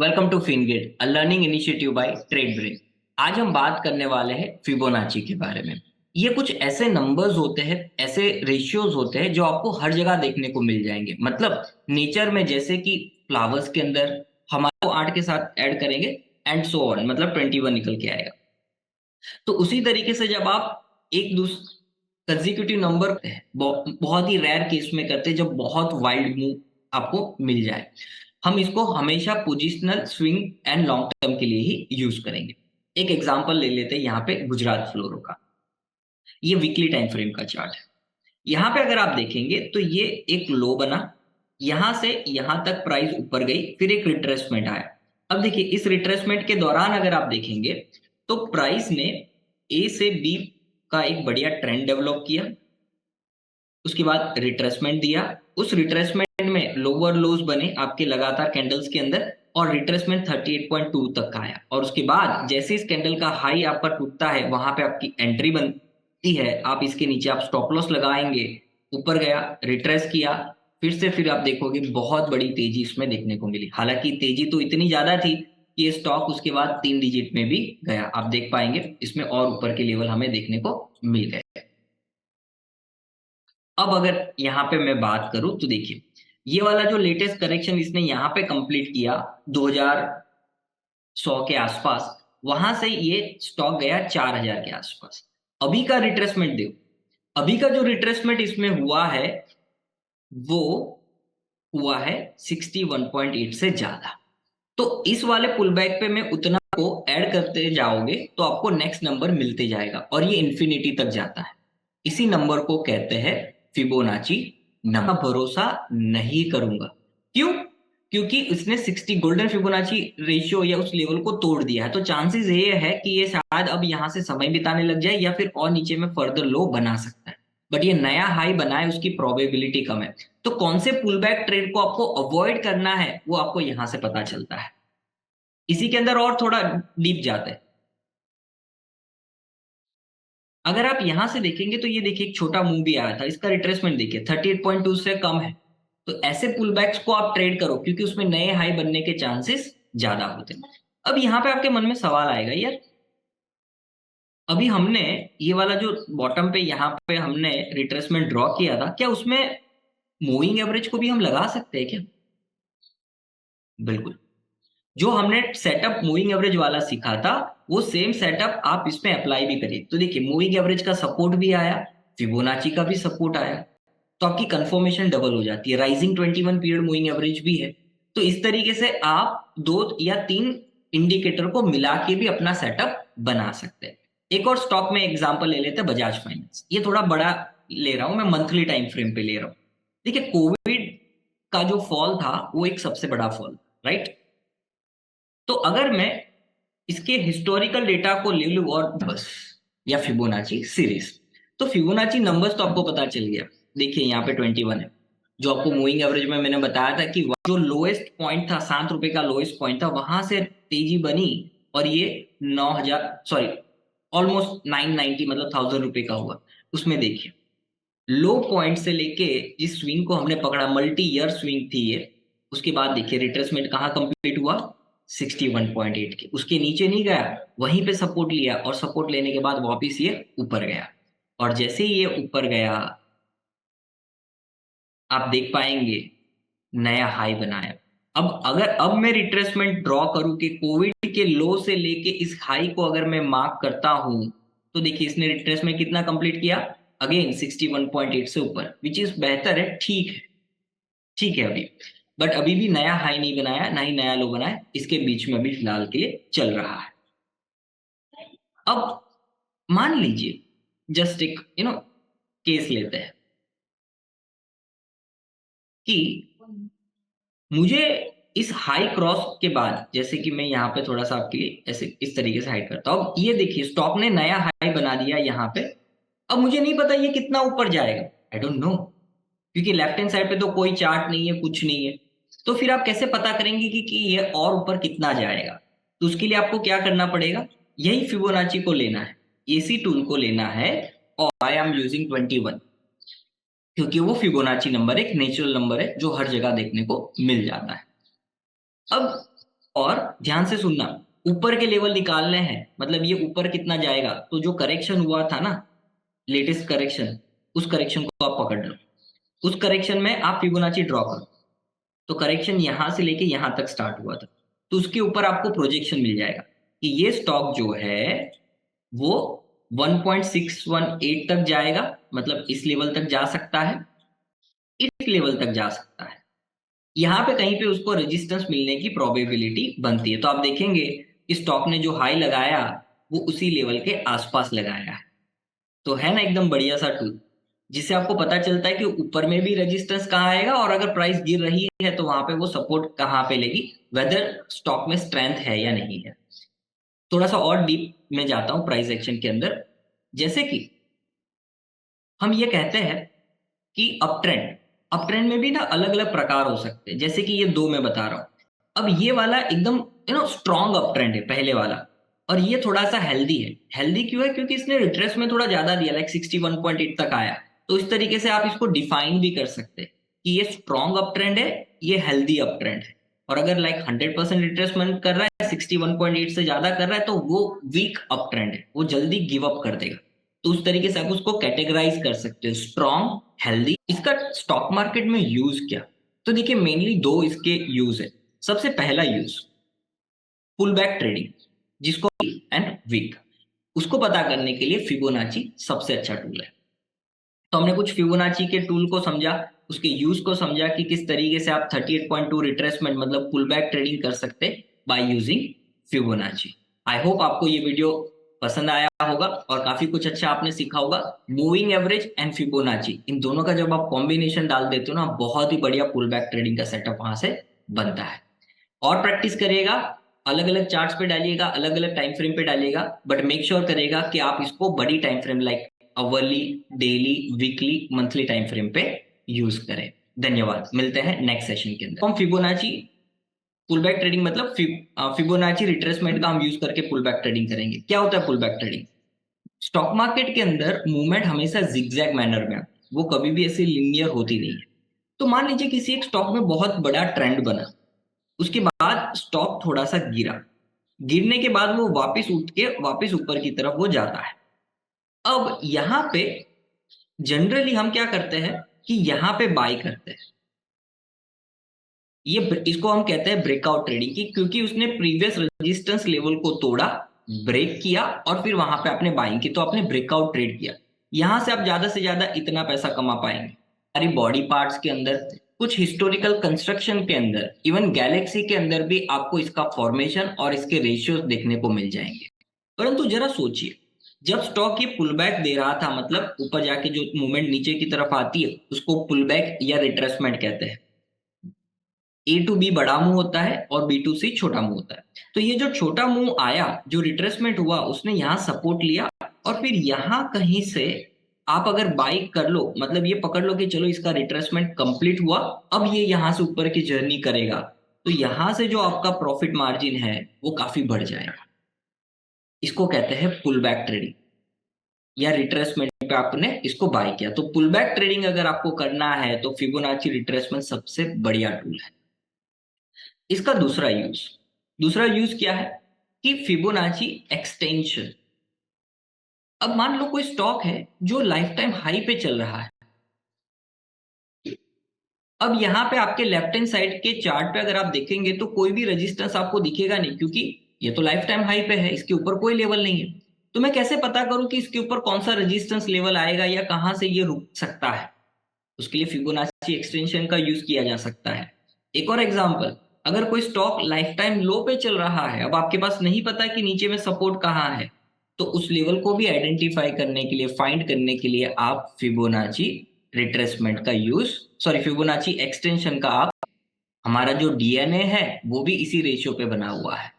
Welcome to Fingate, a learning initiative by trade brain. आज हम बात करने वाले हैं फिबोनाची के बारे में। ये कुछ ऐसे नंबर्स होते हैं, ऐसे रेशियोज होते हैं जो आपको हर जगह देखने को मिल जाएंगे। मतलब नेचर में, जैसे कि फ्लावर्स के अंदर हमारे को 8 के साथ ऐड करेंगे एंड सो ऑन, मतलब 21 निकल के आएगा। तो उसी तरीके से जब आप एक दूसरे कंसेक्यूटिव नंबर बहुत ही रेयर केस में करते हैं जब बहुत वाइल्ड मूव आपको मिल जाए। हम इसको हमेशा positional swing and long term के लिए ही यूज करेंगे। एक एग्जांपल ले लेते हैं यहाँ पे गुजरात फ्लोरो का। ये वीकली टाइम फ्रेम का चार्ट है। यहाँ पे अगर आप देखेंगे तो ये एक लो बना, यहां से यहां तक प्राइस ऊपर गई, फिर एक रिट्रेसमेंट आया। अब देखिए इस रिट्रेसमेंट के दौरान अगर आप देखेंगे तो प्राइस ने ए से बी का एक बढ़िया ट्रेंड डेवलप किया, उसके बाद रिट्रेसमेंट दिया। उस रिट्रेसमेंट में लोअर लोज बने आपके लगातार कैंडल्स के अंदर, और रिट्रेसमेंट 38.2 तक का आया। और उसके बाद जैसे इस कैंडल का हाई आपका टूटता है वहां पे आपकी एंट्री बनती है, आप इसके नीचे आप स्टॉप लॉस लगाएंगे। ऊपर गया, रिट्रेस किया, फिर आप देखोगे बहुत बड़ी तेजी इसमें देखने को मिली। हालांकि तेजी तो इतनी ज्यादा थी कि ये स्टॉक उसके बाद 3 डिजिट में भी गया। आप देख पाएंगे इसमें और ऊपर के लेवल हमें देखने को मिल गए। अब अगर यहाँ पे मैं बात करूं तो देखिए ये वाला जो लेटेस्ट करेक्शन इसने यहाँ पे कंप्लीट किया 2100 के आसपास, वहां से ये स्टॉक गया 4000 के आसपास। अभी का रिट्रेसमेंट देखो, अभी का जो रिट्रेसमेंट इसमें हुआ है वो हुआ है 61.8 से ज्यादा। तो इस वाले पुल बैक पे मैं उतना को ऐड करते जाओगे तो आपको नेक्स्ट नंबर मिलते जाएगा और ये इन्फिनिटी तक जाता है। इसी नंबर को कहते हैं फिबोनाची नंबर। भरोसा नहीं करूंगा। क्यों? क्योंकि उसने 60 गोल्डन फिबोनाची रेशियो या उस लेवल को तोड़ दिया है। तो चांसेस ये है कि ये शायद अब यहां से समय बिताने लग जाए या फिर और नीचे में फर्दर लो बना सकता है। बट ये नया हाई बनाए उसकी प्रोबेबिलिटी कम है। तो कौन से पुल बैक ट्रेड को आपको अवॉइड करना है वो आपको यहां से पता चलता है। इसी के अंदर और थोड़ा डीप जाते हैं। अगर आप यहां से देखेंगे तो ये देखिए एक छोटा मूव भी आया था, इसका रिट्रेसमेंट देखिए 38.2 से कम है। तो ऐसे पुल बैक्स को आप ट्रेड करो क्योंकि उसमें नए हाई बनने के चांसेस ज्यादा होते हैं। अब यहाँ पे आपके मन में सवाल आएगा, यार अभी हमने ये वाला जो बॉटम पे यहाँ पे हमने रिट्रेसमेंट ड्रॉ किया था, क्या उसमें मूविंग एवरेज को भी हम लगा सकते हैं क्या? बिल्कुल। जो हमने सेटअप मूविंग एवरेज वाला सीखा था वो सेम सेटअप आप इसमें अप्लाई भी करिए। तो देखिए मूविंग एवरेज का सपोर्ट भी आया, फिबोनाची का भी सपोर्ट आया, तो आपकी कंफर्मेशन डबल हो जाती है। राइजिंग 21 पीरियड मूविंग एवरेज भी है। तो इस तरीके से आप 2 या 3 इंडिकेटर को मिला के भी अपना सेटअप बना सकते हैं। एक और स्टॉक में एग्जांपल ले लेते हैं, बजाज फाइनेंस। ये थोड़ा बड़ा ले रहा हूं मैं, मंथली टाइम फ्रेम पे ले रहा हूं। देखिए कोविड का जो फॉल था वो एक सबसे बड़ा फॉल, राइट? तो अगर मैं इसके हिस्टोरिकल डेटा को ले लूं और बस, या फिबोनाची सीरीज, तो फिबोनाची नंबर्स तो आपको पता चल गया। देखिए यहाँ पे 21 है। जो आपको मूविंग एवरेज में मैंने बताया था कि जो लोएस्ट पॉइंट था, 7 रुपए का लोएस्ट पॉइंट था, वहां से तेजी बनी और ये 9000, सॉरी, ऑलमोस्ट 990, मतलब 1000 रुपए का हुआ। उसमें देखिए लो पॉइंट से लेके जिस स्विंग को हमने पकड़ा, मल्टी ईयर स्विंग थी ये, उसके बाद देखिए रिट्रेसमेंट कहाँ कंप्लीट हुआ, 61.8 के, उसके नीचे नहीं गया, वहीं पे सपोर्ट लिया और सपोर्ट लेने के बाद वापिस ये ऊपर गया। और जैसे ही ये ऊपर गया आप देख पाएंगे नया हाई बनाया। अब मैं रिट्रेसमेंट ड्रॉ करूं कि कोविड के लो से लेके इस हाई को अगर मैं मार्क करता हूं, तो देखिए इसने रिट्रेसमेंट कितना कंप्लीट किया, अगेन 61.8 से ऊपर, विच इज बेहतर है, ठीक है, ठीक है अभी। बट अभी भी नया हाई नहीं बनाया, ना ही नया लो बनाया, इसके बीच में भी फिलहाल के लिए चल रहा है। अब मान लीजिए, जस्ट एक केस लेते हैं कि मुझे इस हाई क्रॉस के बाद, जैसे कि मैं यहाँ पे थोड़ा सा आपके लिए ऐसे इस तरीके से हाइड करता हूँ, अब ये देखिए स्टॉक ने नया हाई बना दिया यहाँ पे। अब मुझे नहीं पता ये कितना ऊपर जाएगा, आई डोंट नो, क्योंकि लेफ्ट हैंड साइड पे तो कोई चार्ट नहीं है, कुछ नहीं है। तो फिर आप कैसे पता करेंगे कि ये और ऊपर कितना जाएगा? तो उसके लिए आपको क्या करना पड़ेगा, यही फिबोनाची को लेना है, एसी टूल को लेना है, और आई एम यूजिंग 21, क्योंकि वो फिबोनाची नंबर एक नेचुरल नंबर है जो हर जगह देखने को मिल जाता है। अब और ध्यान से सुनना, ऊपर के लेवल निकालने हैं, मतलब ये ऊपर कितना जाएगा, तो जो करेक्शन हुआ था ना, लेटेस्ट करेक्शन, उस करेक्शन को आप पकड़ लो। उस करेक्शन में आप फिबोनाची ड्रॉ करो, तो करेक्शन यहां से लेके यहां तक स्टार्ट हुआ था, तो उसके ऊपर आपको प्रोजेक्शन मिल जाएगा कि ये स्टॉक जो है वो 1.618 तक जाएगा, मतलब इस लेवल तक जा सकता है, इस लेवल तक जा सकता है, यहाँ पे कहीं पे उसको रेजिस्टेंस मिलने की प्रोबेबिलिटी बनती है। तो आप देखेंगे कि स्टॉक ने जो हाई लगाया वो उसी लेवल के आसपास लगाया है। तो है ना एकदम बढ़िया सा टूल, जिससे आपको पता चलता है कि ऊपर में भी रेजिस्टेंस कहाँ आएगा, और अगर प्राइस गिर रही है तो वहां पे वो सपोर्ट कहाँ पे लेगी, वेदर स्टॉक में स्ट्रेंथ है या नहीं है। थोड़ा सा और डीप में जाता हूँ प्राइस एक्शन के अंदर। जैसे कि हम ये कहते हैं कि अप ट्रेंड में भी ना अलग अलग प्रकार हो सकते हैं, जैसे कि ये दो मैं बता रहा हूँ। अब ये वाला एकदम स्ट्रॉन्ग अप ट्रेंड है पहले वाला, और ये थोड़ा सा हेल्दी है। हेल्दी क्यों है? क्योंकि इसने रिट्रेस में थोड़ा ज्यादा दिया, लाइक 61.8 तक आया। तो इस तरीके से आप इसको डिफाइन भी कर सकते हैं कि ये स्ट्रॉन्ग अप ट्रेंड है, ये हेल्दी अप ट्रेंड है। और अगर लाइक 100% रिट्रेसमेंट कर रहा है, 61.8 से ज्यादा कर रहा है, तो वो वीक अप ट्रेंड है, वो जल्दी गिव अप कर देगा। तो उस तरीके से आप उसको कैटेगराइज कर सकते हो, स्ट्रॉन्ग, हेल्दी। इसका स्टॉक मार्केट में यूज क्या? तो देखिए मेनली दो इसके यूज है। सबसे पहला यूज पुल बैक ट्रेडिंग, जिसको एंड वीक, उसको पता करने के लिए फिबोनाची सबसे अच्छा टूल है। तो हमने कुछ फिबोनाची के टूल को समझा, उसके यूज को समझा कि किस तरीके से आप 38.2 रिट्रेसमेंट मतलब पुल बैक ट्रेडिंग कर सकते by using Fibonacci. I hope आपको ये वीडियो पसंद आया होगा और काफी कुछ अच्छा आपने सीखा होगा। मूविंग एवरेज एंड फिबोनाची, इन दोनों का जब आप कॉम्बिनेशन डाल देते हो ना, बहुत ही बढ़िया पुल बैक ट्रेडिंग का सेटअप वहां से बनता है। और प्रैक्टिस करिएगा, अलग अलग चार्ट्स पे डालिएगा, अलग अलग टाइम फ्रेम पे डालिएगा, बट मेक श्योर करिएगा कि आप इसको बड़ी time frame like hourly, daily, weekly, monthly time frame पे यूज करें। धन्यवाद, मिलते हैं नेक्स्ट सेशन के अंदर। हम फिबोनाची पुल बैक ट्रेडिंग मतलब फिबोनाची रिट्रेसमेंट का हम यूज करके पुल बैक ट्रेडिंग करेंगे। क्या होता है pull back trading? Stock market के अंदर मूवमेंट हमेशा जिगजैग मैनर में आती है, वो कभी भी ऐसी लिनियर होती नहीं है। तो मान लीजिए किसी एक स्टॉक में बहुत बड़ा ट्रेंड बना, उसके बाद स्टॉक थोड़ा सा गिरा, गिरने के बाद वो वापस उठ के वापस ऊपर की तरफ वो जाता है। अब यहाँ पे जनरली हम क्या करते हैं कि यहाँ पे बाय करते हैं। ये इसको हम कहते हैं ब्रेकआउट ट्रेडिंग की, क्योंकि उसने प्रीवियस रेजिस्टेंस लेवल को तोड़ा, ब्रेक किया और फिर वहां पे आपने बाइंग की, तो आपने ब्रेकआउट ट्रेड किया। यहां से आप ज्यादा से ज्यादा इतना पैसा कमा पाएंगे। हमारी बॉडी पार्ट्स के अंदर, कुछ हिस्टोरिकल कंस्ट्रक्शन के अंदर, इवन गैलेक्सी के अंदर भी आपको इसका फॉर्मेशन और इसके रेशियोज देखने को मिल जाएंगे। परंतु जरा सोचिए, जब स्टॉक ये पुल बैक दे रहा था, मतलब ऊपर जाके जो मूवमेंट नीचे की तरफ आती है उसको पुल बैक या रिट्रेसमेंट कहते हैं। ए टू बी बड़ा मुंह होता है और बी टू सी छोटा मुंह होता है। तो ये जो छोटा मुंह आया, जो रिट्रेसमेंट हुआ, उसने यहाँ सपोर्ट लिया और फिर यहाँ कहीं से आप अगर बाई कर लो, मतलब ये पकड़ लो कि चलो इसका रिट्रेसमेंट कंप्लीट हुआ, अब ये यहाँ से ऊपर की जर्नी करेगा, तो यहाँ से जो आपका प्रॉफिट मार्जिन है वो काफी बढ़ जाएगा। इसको कहते हैं पुल बैक ट्रेडिंग, या रिट्रेसमेंट पे आपने इसको बाय किया। तो पुल बैक ट्रेडिंग अगर आपको करना है तो फिबोनाची रिट्रेसमेंट सबसे बढ़िया टूल है। इसका दूसरा यूज क्या है कि फिबोनाची एक्सटेंशन। अब मान लो कोई स्टॉक है जो लाइफ टाइम हाई पे चल रहा है। अब यहाँ पे आपके लेफ्ट हैंड साइड के चार्ट पे अगर आप देखेंगे तो कोई भी रेजिस्टेंस आपको दिखेगा नहीं, क्योंकि ये तो लाइफ टाइम हाई पे है, इसके ऊपर कोई लेवल नहीं है। तो मैं कैसे पता करूं कि इसके ऊपर कौन सा रेजिस्टेंस लेवल आएगा या कहां से ये रुक सकता है? उसके लिए फिबोनाची एक्सटेंशन का यूज किया जा सकता है। एक और एग्जांपल, अगर कोई स्टॉक लाइफ टाइम लो पे चल रहा है, अब आपके पास नहीं पता कि नीचे में सपोर्ट कहाँ है, तो उस लेवल को भी आइडेंटिफाई करने के लिए, फाइंड करने के लिए आप फिबोनाची रिट्रेसमेंट का यूज, सॉरी फिबोनाची एक्सटेंशन का आप, हमारा जो डीएनए है वो भी इसी रेशियो पे बना हुआ है।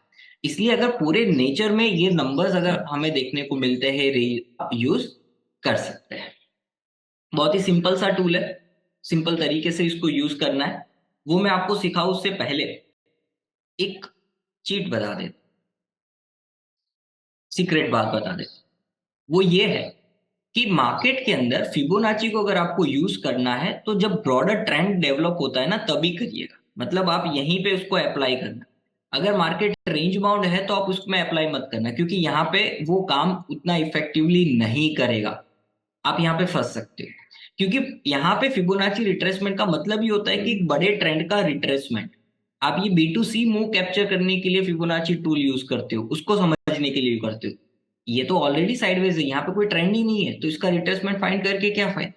इसलिए अगर पूरे नेचर में ये नंबर्स अगर हमें देखने को मिलते हैं, आप यूज कर सकते हैं। बहुत ही सिंपल सा टूल है, सिंपल तरीके से इसको यूज करना है, वो मैं आपको सिखाऊं उससे पहले एक चीट बता दे, सीक्रेट बात बता दे। वो ये है कि मार्केट के अंदर फिबोनाची को अगर आपको यूज करना है तो जब ब्रॉडर ट्रेंड डेवलप होता है ना, तभी करिएगा। मतलब आप यहीं पे उसको अप्लाई करना। अगर मार्केट रेंज बाउंड है तो आप उसमें अप्लाई मत करना, क्योंकि यहाँ पे वो काम उतना इफेक्टिवली नहीं करेगा, आप यहाँ पे फंस सकते हो। क्योंकि यहाँ पे फिबोनाची रिट्रेसमेंट का मतलब ही होता है कि एक बड़े ट्रेंड का रिट्रेसमेंट। आप ये B2C मूव कैप्चर करने के लिए फिबोनाची टूल यूज करते हो, उसको समझने के लिए करते हो। ये तो ऑलरेडी साइडवेज है, यहाँ पे कोई ट्रेंड ही नहीं है, तो इसका रिट्रेसमेंट फाइंड करके क्या फायदा।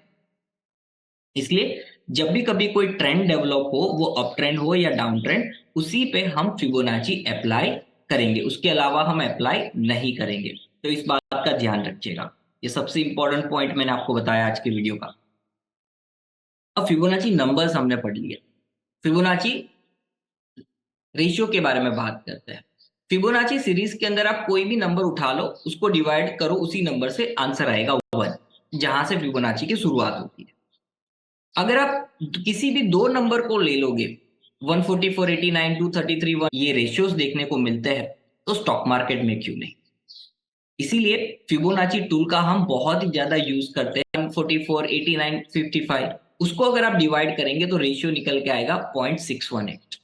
इसलिए जब भी कभी कोई ट्रेंड डेवलप हो, वो अप ट्रेंड हो या डाउन ट्रेंड, उसी पे हम फिबोनाची अप्लाई करेंगे, उसके अलावा हम अप्लाई नहीं करेंगे। तो इस बात का ध्यान रखिएगा। ये सबसे इंपॉर्टेंट पॉइंट मैंने आपको बताया आज की वीडियो का। अब फिबोनाची नंबर्स हमने पढ़ लिया, फिबोनाची रेशियो के बारे में बात करते हैं। फिबोनाची सीरीज के अंदर आप कोई भी नंबर उठा लो, उसको डिवाइड करो, उसी नंबर से आंसर आएगा 1, जहां से फिबोनाची की शुरुआत होती है। अगर आप किसी भी दो नंबर को ले लोगे, 144, 89, 233, 1, ये रेशियोज देखने को मिलते हैं, तो स्टॉक मार्केट में क्यों नहीं। इसीलिए फिबोनाची टूल का हम बहुत ही ज्यादा यूज करते हैं। 144, 89, 55, उसको अगर आप डिवाइड करेंगे तो रेशियो निकल के आएगा 0.618,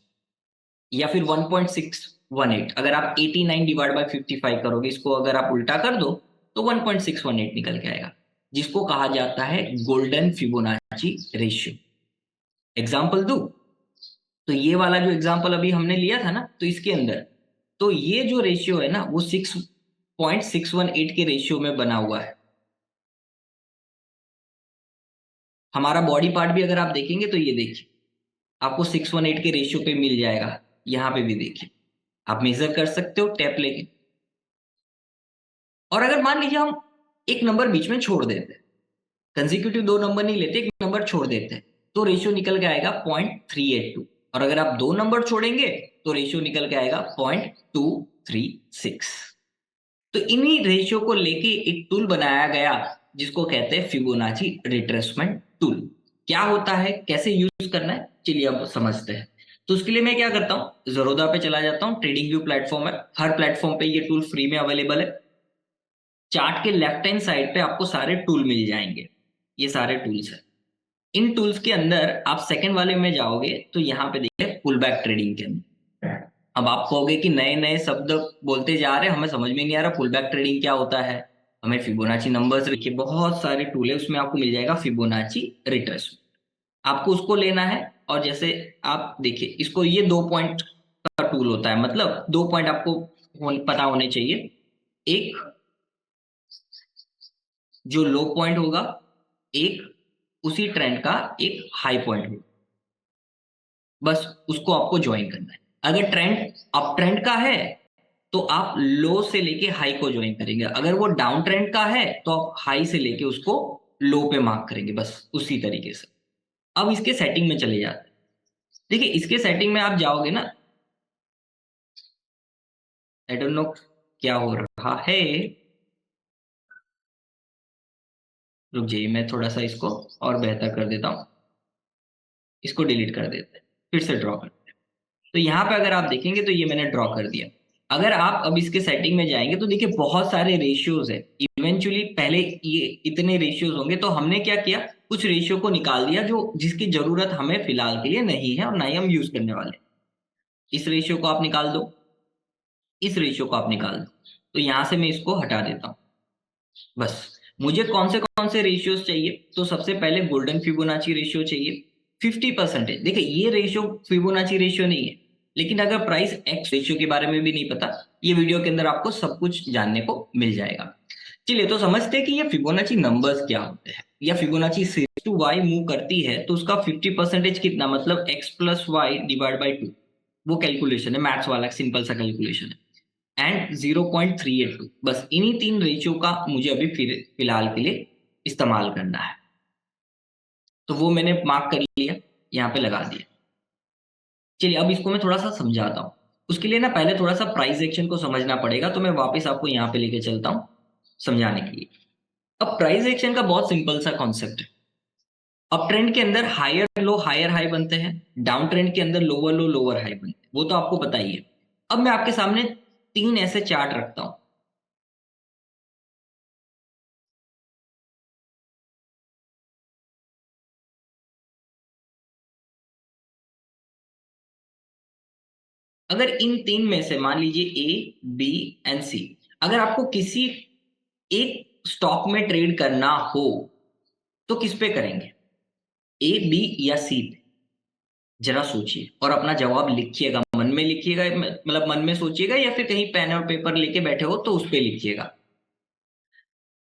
या फिर 1.618। अगर आप 89 डिवाइड बाय 55 करोगे, इसको अगर आप उल्टा कर दो, तो 1.618 निकल के आएगा, जिसको कहा जाता है गोल्डन फिबोनाची रेशियो। एग्जाम्पल दो, तो ये वाला जो एग्जाम्पल अभी हमने लिया था ना, तो इसके अंदर तो ये जो रेशियो है ना, वो 6.618 के रेशियो में बना हुआ है। हमारा बॉडी पार्ट भी अगर आप देखेंगे तो ये देखिए, आपको 618 के रेशियो पे मिल जाएगा। यहाँ पे भी देखिए, आप मेजर कर सकते हो टैप लेके। और अगर मान लीजिए हम एक नंबर बीच में छोड़ देते हैं, कंसेक्यूटिव दो नंबर नहीं लेते, एक नंबर छोड़ देते हैं, तो रेशियो निकल के आएगा 0.382। और अगर आप दो नंबर छोड़ेंगे तो रेशियो निकल के आएगा 0.236। तो इन्हीं रेशियो को लेके एक टूल बनाया गया, जिसको कहते हैं फिबोनाची रिट्रेसमेंट टूल। क्या होता है, कैसे यूज करना है, चलिए अब समझते हैं। तो उसके लिए मैं क्या करता हूँ, ज़रोदा पे चला जाता हूँ। ट्रेडिंग व्यू प्लेटफॉर्म है, हर प्लेटफॉर्म पे ये टूल फ्री में अवेलेबल है। चार्ट के लेफ्ट हैंड साइड पे आपको सारे टूल मिल जाएंगे, ये सारे टूल्स हैं। इन टूल्स के अंदर आप सेकंड वाले में जाओगे तो यहाँ पे देखिए पुल बैक ट्रेडिंग के अंदर। अब आप कहोगे कि नए नए शब्द बोलते जा रहे हैं, हमें समझ में नहीं आ रहा पुल बैक ट्रेडिंग क्या होता है। हमें फिबोनाची नंबर्स, देखिए बहुत सारे टूल है, उसमें आपको मिल जाएगा फिबोनाची रिट्रेसमेंट, आपको उसको लेना है। और जैसे आप देखिए, इसको ये 2 पॉइंट का टूल होता है, मतलब 2 पॉइंट आपको पता होने चाहिए। एक जो लो पॉइंट होगा, एक उसी ट्रेंड का एक हाई पॉइंट होगा, बस उसको आपको ज्वाइन करना है। अगर ट्रेंड अप ट्रेंड का है तो आप लो से लेके हाई को ज्वाइन करेंगे, अगर वो डाउन ट्रेंड का है तो आप हाई से लेके उसको लो पे मार्क करेंगे, बस उसी तरीके से। अब इसके सेटिंग में चले जाते हैं। देखिए इसके सेटिंग में आप जाओगे ना, आई डोंट नो क्या हो रहा है, रुक जाइए, मैं थोड़ा सा इसको और बेहतर कर देता हूँ। इसको डिलीट कर देते हैं, फिर से ड्रॉ करते हैं। तो यहाँ पे अगर आप देखेंगे तो ये मैंने ड्रॉ कर दिया। अगर आप अब इसके सेटिंग में जाएंगे तो देखिए बहुत सारे रेशियोज है। इवेंचुअली पहले ये इतने रेशियोज होंगे, तो हमने क्या किया, कुछ रेशियो को निकाल दिया जो जिसकी जरूरत हमें फिलहाल के लिए नहीं है और ना ही हम यूज करने वाले। इस रेशियो को आप निकाल दो, इस रेशियो को आप निकाल दो, तो यहां से मैं इसको हटा देता हूं। बस मुझे कौन से रेशियोज चाहिए, तो सबसे पहले गोल्डन फिबोनाची रेशियो चाहिए 50%। देखिए ये रेशियो फिबोनाची रेशियो नहीं है, लेकिन अगर प्राइस एक्स रेशियो के बारे में भी नहीं पता, ये वीडियो के अंदर आपको सब कुछ जानने को मिल जाएगा। चलिए तो समझते हैं कि ये फिबोनाची नंबर्स क्या होते हैं, या फिबोनाची सीरीज टू वाई मूव करती है तो उसका 50% कितना, मतलब X plus Y divide by 2। वो कैलकुलेशन है, मैथ्स वाला सिंपल सा कैलकुलेशन है। एंड 0.382, बस इन्हीं तीन रेशियो का मुझे अभी फिलहाल के लिए इस्तेमाल करना है। तो वो मैंने मार्क कर लिया, यहाँ पे लगा दिया। चलिए अब इसको मैं थोड़ा सा समझाता हूँ। उसके लिए ना पहले थोड़ा सा प्राइस एक्शन को समझना पड़ेगा, तो मैं वापस आपको यहाँ पे लेके चलता हूँ समझाने के लिए। अब प्राइस एक्शन का बहुत सिंपल सा कॉन्सेप्ट है। अप ट्रेंड के अंदर हायर हाई बनते हैं, डाउन ट्रेंड के अंदर लोअर लो लोअर हाई बनते हैं, वो तो आपको पता ही है। अब मैं आपके सामने तीन ऐसे चार्ट रखता हूं। अगर इन तीन में से मान लीजिए ए, बी एंड सी, अगर आपको किसी एक स्टॉक में ट्रेड करना हो तो किस पे करेंगे, ए, बी या सी पे? जरा सोचिए और अपना जवाब लिखिएगा, मन में लिखिएगा, मतलब मन में सोचिएगा या फिर कहीं पेन और पेपर लेके बैठे हो तो उस पे लिखिएगा।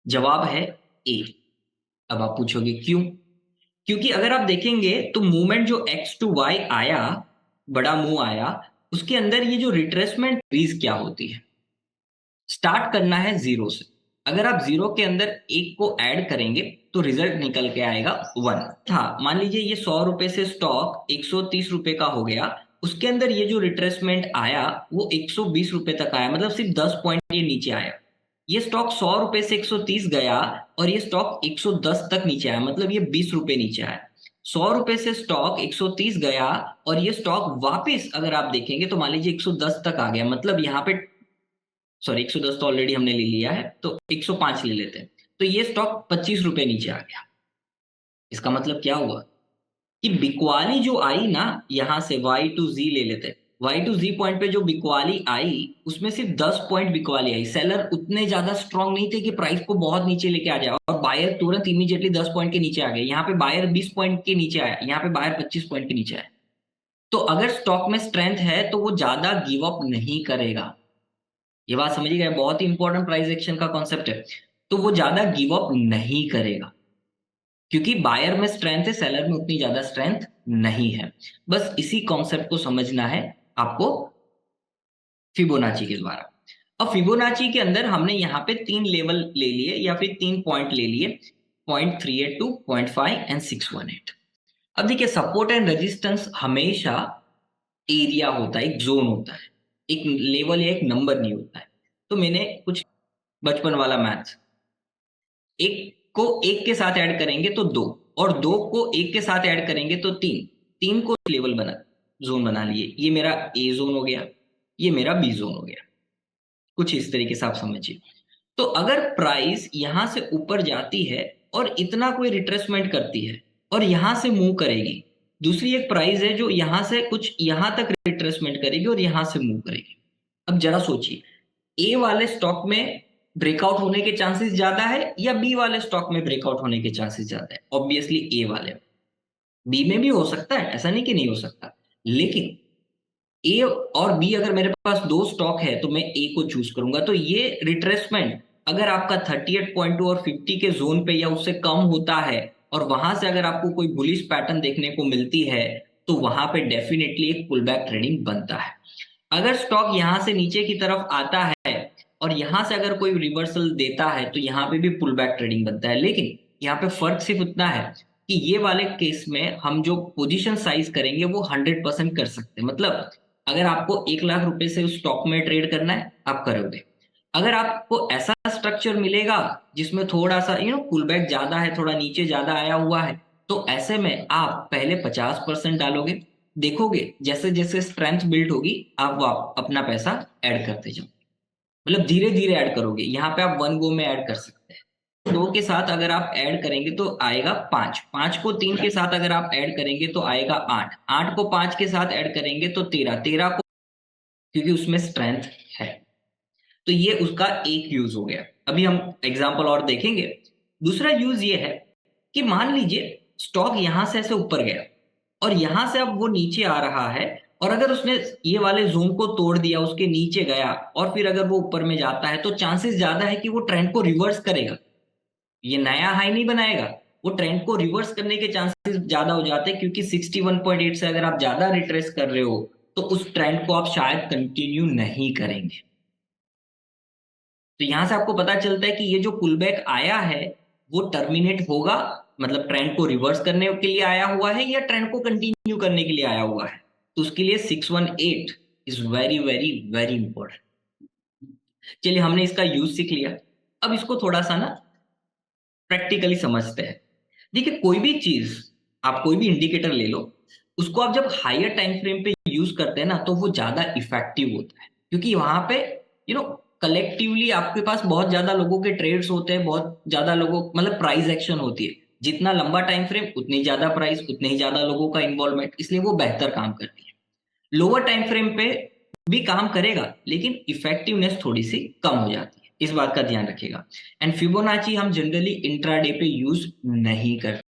जवाब है ए। अब आप पूछोगे क्यों? क्योंकि अगर आप देखेंगे तो मूवमेंट जो एक्स टू वाई आया, बड़ा मूव आया, उसके अंदर ये जो रिट्रेसमेंट इंक्रीज क्या होती है, स्टार्ट करना है जीरो से। अगर आप जीरो के अंदर एक को ऐड करेंगे तो रिजल्ट निकल के आएगा 1 था। मान लीजिए ये 100 रुपए से स्टॉक 130 रुपए का हो गया, उसके अंदर ये जो रिट्रेसमेंट आया वो 120 रुपए तक आया, मतलब सिर्फ 10 पॉइंट ये नीचे आया। ये स्टॉक 100 रुपए से 130 गया और ये स्टॉक 110 तक नीचे आया, मतलब ये 20 रुपए नीचे आया। 100 रुपए से स्टॉक 130 गया और ये स्टॉक वापस अगर आप देखेंगे तो मान लीजिए 110 तक आ गया, मतलब यहाँ पे सॉरी 110 तो ऑलरेडी हमने ले लिया है तो 105 ले लेते हैं, तो ये स्टॉक 25 रुपए नीचे आ गया। इसका मतलब क्या हुआ कि बिकवाली जो आई ना, यहां से वाई टू जी ले लेते हैं, वाई टू जी पॉइंट पे जो बिकवाली आई उसमें सिर्फ 10 पॉइंट बिकवाली आई। सेलर उतने ज्यादा स्ट्रांग नहीं थे कि प्राइस को बहुत नीचे लेके आ जाए और बायर तुरंत इमीडिएटली 10 पॉइंट के नीचे आ गए। यहाँ पे बायर 20 पॉइंट के नीचे आया, यहाँ पे बायर 25 पॉइंट के नीचे आया। तो अगर स्टॉक में स्ट्रेंथ है तो वो ज्यादा गिव अप नहीं करेगा। ये बात समझिएगा, बहुत ही इंपॉर्टेंट प्राइस एक्शन का कॉन्सेप्ट है। तो वो ज्यादा गिव अप नहीं करेगा क्योंकि बायर में स्ट्रेंथ है, सेलर में उतनी ज्यादा स्ट्रेंथ नहीं है। बस इसी कॉन्सेप्ट को समझना है आपको फिबोनाची के द्वारा। अब फिबोनाची के अंदर हमने यहाँ पे 3 लेवल ले लिए या फिर 3 पॉइंट ले लिए, 0.382, 0.5 एंड 618। अब देखिए सपोर्ट एंड रेजिस्टेंस हमेशा एरिया होता है, एक जोन होता है, एक लेवल या एक नंबर नहीं होता है। तो मैंने कुछ बचपन वाला मैथ, एक को एक के साथ ऐड करेंगे तो दो, और दो को एक के साथ ऐड करेंगे तो तीन, तीन को लेवल बना, जोन बना लिए। ये मेरा ए जोन हो गया, ये मेरा बी जोन हो गया। कुछ इस तरीके से आप समझिए। तो अगर प्राइस यहां से ऊपर जाती है और इतना कोई रिट्रेसमेंट करती है और यहां से मूव करेगी, दूसरी एक प्राइस है जो यहां से कुछ यहां तक रिट्रेसमेंट करेगी और यहां से मूव करेगी। अब जरा सोचिए, ए वाले स्टॉक में ब्रेकआउट होने के चांसेस ज्यादा है या बी वाले स्टॉक में ब्रेकआउट होने के चांसेस ज्यादा है? ऑब्वियसली ए वाले। बी में भी हो सकता है, ऐसा नहीं कि नहीं हो सकता, लेकिन ए और बी अगर मेरे पास दो स्टॉक है तो मैं ए को चूज करूंगा। तो ये रिट्रेसमेंट अगर आपका 38.2 और 50 के जोन पे या उससे कम होता है और वहां से अगर आपको कोई बुलिश पैटर्न देखने को मिलती है तो वहां पे डेफिनेटली एक पुल बैक ट्रेडिंग बनता है। अगर स्टॉक यहां से नीचे की तरफ आता है और यहां से अगर कोई रिवर्सल देता है तो यहाँ पे भी पुल बैक ट्रेडिंग बनता है। लेकिन यहाँ पे फर्क सिर्फ उतना है कि ये वाले केस में हम जो पोजीशन साइज करेंगे वो 100% कर सकते हैं। मतलब अगर आपको 1 लाख रुपए से उस स्टॉक में ट्रेड करना है आप करोगे। अगर आपको ऐसा स्ट्रक्चर मिलेगा जिसमें थोड़ा सा पुल बैक ज्यादा है, थोड़ा नीचे ज्यादा आया हुआ है, तो ऐसे में आप पहले 50% डालोगे, देखोगे जैसे जैसे स्ट्रेंथ बिल्ड होगी आप वो अपना पैसा ऐड करते जाओ, मतलब धीरे धीरे ऐड करोगे। यहाँ पे आप वन गो में ऐड कर सकते हैं। दो के साथ अगर आप ऐड करेंगे तो आएगा 5, 5 को 3 के साथ अगर आप ऐड करेंगे तो आएगा 8, 8 को 5 के साथ ऐड करेंगे तो 13, 13 को, क्योंकि उसमें स्ट्रेंथ है। तो ये उसका एक यूज हो गया। अभी हम एग्जाम्पल और देखेंगे। दूसरा यूज ये है कि मान लीजिए स्टॉक यहां से ऐसे ऊपर गया और यहां से अब वो नीचे आ रहा है, और अगर उसने ये वाले जोन को तोड़ दिया, उसके नीचे गया और फिर अगर वो ऊपर में जाता है तो चांसेस ज्यादा है कि वो ट्रेंड को रिवर्स करेगा। ये नया हाई नहीं बनाएगा, वो ट्रेंड को रिवर्स करने के चांसेस ज्यादा हो जाते हैं, क्योंकि 61.8 से अगर आप ज्यादा रिट्रेस कर रहे हो तो उस ट्रेंड को आप शायद कंटिन्यू नहीं करेंगे। तो यहां से आपको पता चलता है कि ये जो पुलबैक आया है वो टर्मिनेट होगा, मतलब ट्रेंड को रिवर्स करने के लिए आया हुआ है या ट्रेंड को कंटिन्यू करने के लिए आया हुआ है। तो उसके लिए 618 is very very very important. चलिए हमने इसका यूज सीख लिया, अब इसको थोड़ा सा ना प्रैक्टिकली समझते हैं। देखिए कोई भी चीज, आप कोई भी इंडिकेटर ले लो, उसको आप जब हायर टाइम फ्रेम पे यूज करते हैं ना तो वो ज्यादा इफेक्टिव होता है, क्योंकि वहां पे यू नो कलेक्टिवली आपके पास बहुत ज्यादा लोगों के ट्रेड्स होते हैं, बहुत ज्यादा लोगों मतलब प्राइस एक्शन होती है। जितना लंबा टाइम फ्रेम उतनी ज्यादा प्राइस, उतने ही ज्यादा लोगों का इन्वॉल्वमेंट, इसलिए वो बेहतर काम करती है। लोअर टाइम फ्रेम पे भी काम करेगा, लेकिन इफेक्टिवनेस थोड़ी सी कम हो जाती है, इस बात का ध्यान रखिएगा। एंड फिबोनाची हम जनरली इंट्राडे पे यूज नहीं करते।